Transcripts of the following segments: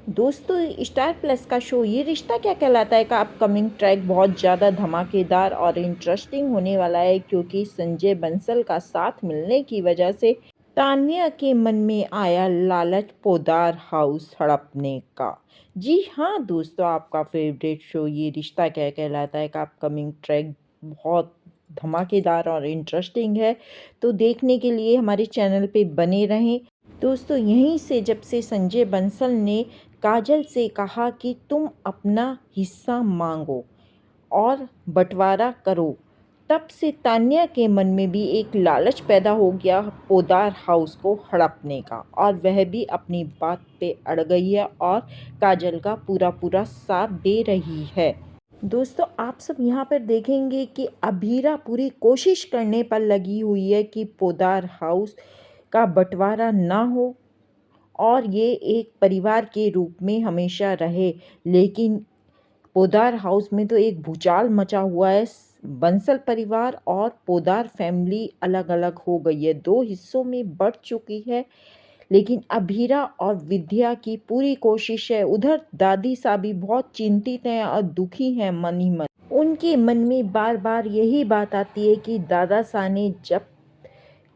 दोस्तों, star plus का show ये रिश्ता क्या कहलाता है का अपकमिंग ट्रैक बहुत ज़्यादा धमाकेदार और इंटरेस्टिंग होने वाला है, क्योंकि संजय बंसल का साथ मिलने की वजह से तान्या के मन में आया लालच पोदार हाउस हड़पने का। जी हाँ दोस्तों, आपका फेवरेट शो ये रिश्ता क्या कहलाता है का अपकमिंग ट्रैक बहुत धमाकेदार और इंटरेस्टिंग है। तो देखने के लिए हमारे चैनल पे बने रहें। दोस्तों, यहीं से जब से संजय बंसल ने काजल से कहा कि तुम अपना हिस्सा मांगो और बंटवारा करो, तब से तान्या के मन में भी एक लालच पैदा हो गया पोदार हाउस को हड़पने का, और वह भी अपनी बात पे अड़ गई है और काजल का पूरा पूरा साथ दे रही है। दोस्तों, आप सब यहाँ पर देखेंगे कि अभीरा पूरी कोशिश करने पर लगी हुई है कि पोदार हाउस का बंटवारा ना हो और ये एक परिवार के रूप में हमेशा रहे। लेकिन पोदार हाउस में तो एक भूचाल मचा हुआ है। बंसल परिवार और पोदार फैमिली अलग अलग हो गई है, दो हिस्सों में बढ़ चुकी है। लेकिन अभीरा और विद्या की पूरी कोशिश है। उधर दादी साहब भी बहुत चिंतित हैं और दुखी हैं मन ही मन। उनके मन में बार बार यही बात आती है कि दादा साहब ने जब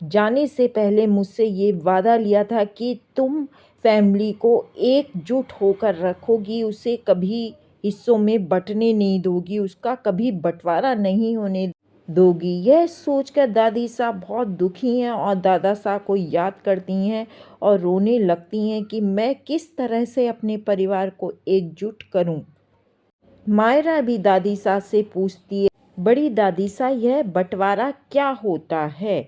जाने से पहले मुझसे ये वादा लिया था कि तुम फैमिली को एकजुट होकर रखोगी, उसे कभी हिस्सों में बँटने नहीं दोगी, उसका कभी बँटवारा नहीं होने दोगी। यह सोचकर दादी साहब बहुत दुखी हैं और दादा साहब को याद करती हैं और रोने लगती हैं कि मैं किस तरह से अपने परिवार को एकजुट करूं। मायरा भी दादी साहब से पूछती है, बड़ी दादी साहब यह बंटवारा क्या होता है?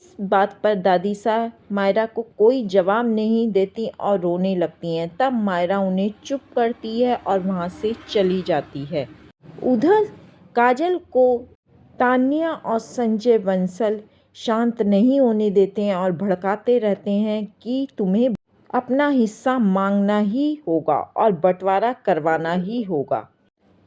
इस बात पर दादी साहब मायरा को कोई जवाब नहीं देती और रोने लगती हैं। तब मायरा उन्हें चुप करती है और वहाँ से चली जाती है। उधर काजल को तान्या और संजय बंसल शांत नहीं होने देते हैं और भड़काते रहते हैं कि तुम्हें अपना हिस्सा मांगना ही होगा और बंटवारा करवाना ही होगा।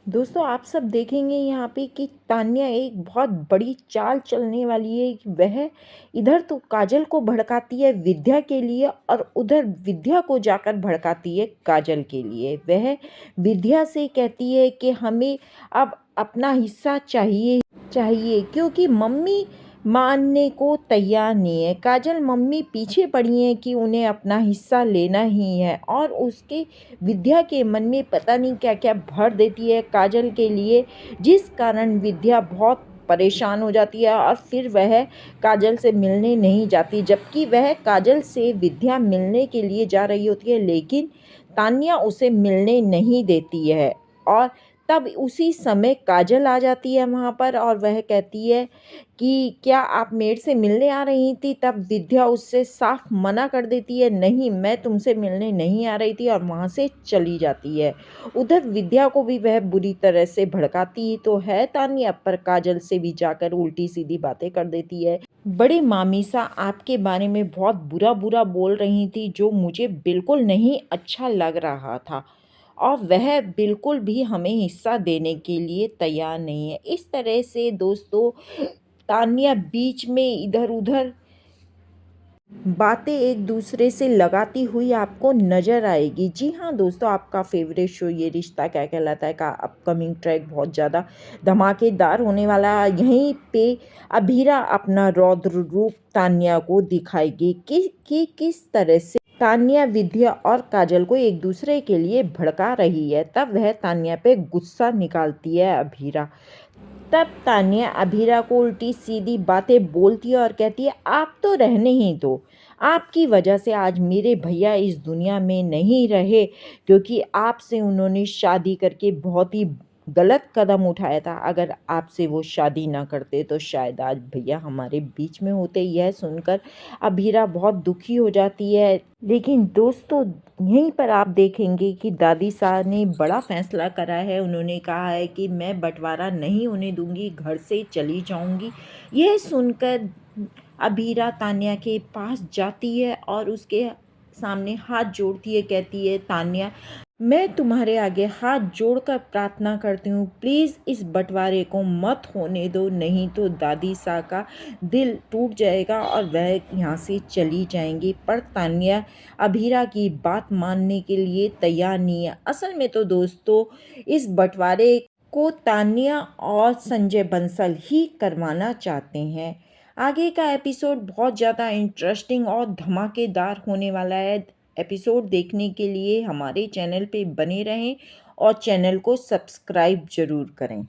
दोस्तों, आप सब देखेंगे यहाँ पे कि तान्या एक बहुत बड़ी चाल चलने वाली है कि वह इधर तो काजल को भड़काती है विद्या के लिए और उधर विद्या को जाकर भड़काती है काजल के लिए। वह विद्या से कहती है कि हमें अब अपना हिस्सा चाहिए चाहिए, क्योंकि मम्मी मानने को तैयार नहीं है। काजल मम्मी पीछे पड़ी हैं कि उन्हें अपना हिस्सा लेना ही है, और उसके विद्या के मन में पता नहीं क्या क्या भर देती है काजल के लिए, जिस कारण विद्या बहुत परेशान हो जाती है और फिर वह काजल से मिलने नहीं जाती, जबकि वह काजल से विद्या मिलने के लिए जा रही होती है, लेकिन तान्या उसे मिलने नहीं देती है। और तब उसी समय काजल आ जाती है वहाँ पर और वह कहती है कि क्या आप मेरे से मिलने आ रही थी? तब विद्या उससे साफ मना कर देती है, नहीं मैं तुमसे मिलने नहीं आ रही थी, और वहाँ से चली जाती है। उधर विद्या को भी वह बुरी तरह से भड़काती तो है तान्या, पर काजल से भी जाकर उल्टी सीधी बातें कर देती है। बड़े मामी सा आपके बारे में बहुत बुरा बुरा बोल रही थी, जो मुझे बिल्कुल नहीं अच्छा लग रहा था, और वह बिल्कुल भी हमें हिस्सा देने के लिए तैयार नहीं है। इस तरह से दोस्तों, तान्या बीच में इधर उधर बातें एक दूसरे से लगाती हुई आपको नज़र आएगी। जी हाँ दोस्तों, आपका फेवरेट शो ये रिश्ता क्या कहलाता है का अपकमिंग ट्रैक बहुत ज़्यादा धमाकेदार होने वाला है। यहीं पे अभीरा अपना रौद्र रूप तान्या को दिखाएगी कि किस तरह से तान्या विद्या और काजल को एक दूसरे के लिए भड़का रही है। तब वह तान्या पे गुस्सा निकालती है अभीरा। तब तान्या अभीरा को उल्टी सीधी बातें बोलती है और कहती है, आप तो रहने ही दो, आपकी वजह से आज मेरे भैया इस दुनिया में नहीं रहे, क्योंकि आपसे उन्होंने शादी करके बहुत ही गलत कदम उठाया था। अगर आपसे वो शादी ना करते तो शायद आज भैया हमारे बीच में होते। यह सुनकर अभीरा बहुत दुखी हो जाती है। लेकिन दोस्तों, यहीं पर आप देखेंगे कि दादी साहब ने बड़ा फैसला करा है। उन्होंने कहा है कि मैं बंटवारा नहीं होने दूंगी, घर से चली जाऊंगी। यह सुनकर अभीरा तान्या के पास जाती है और उसके सामने हाथ जोड़ती है, कहती है, तान्या मैं तुम्हारे आगे हाथ जोड़कर प्रार्थना करती हूँ, प्लीज़ इस बंटवारे को मत होने दो, नहीं तो दादी सा का दिल टूट जाएगा और वह यहाँ से चली जाएंगी। पर तान्या अभीरा की बात मानने के लिए तैयार नहीं है। असल में तो दोस्तों, इस बंटवारे को तान्या और संजय बंसल ही करवाना चाहते हैं। आगे का एपिसोड बहुत ज़्यादा इंटरेस्टिंग और धमाकेदार होने वाला है। एपिसोड देखने के लिए हमारे चैनल पे बने रहें और चैनल को सब्सक्राइब ज़रूर करें।